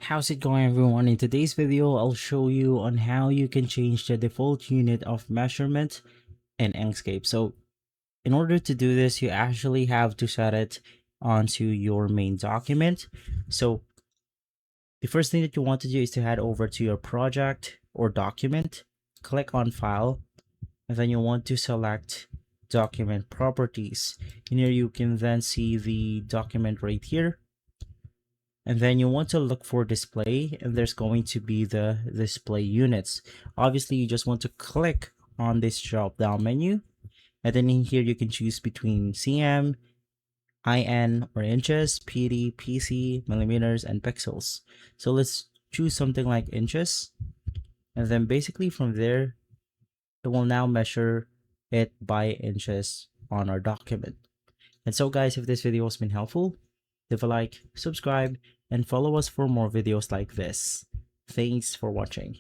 How's it going, everyone? In today's video, I'll show you on how you can change the default unit of measurement in Inkscape. So in order to do this, you actually have to set it onto your main document. So the first thing that you want to do is to head over to your project or document, click on File, and then you want to select Document Properties. In here, you can then see the document right here. And then you want to look for display, and there's going to be the display units. Obviously, you just want to click on this drop down menu, and then in here you can choose between cm, in or inches, PD, PC, millimeters, and pixels. So let's choose something like inches, and then basically from there it will now measure it by inches on our document. And so guys, if this video has been helpful, leave a like, subscribe, and follow us for more videos like this. Thanks for watching.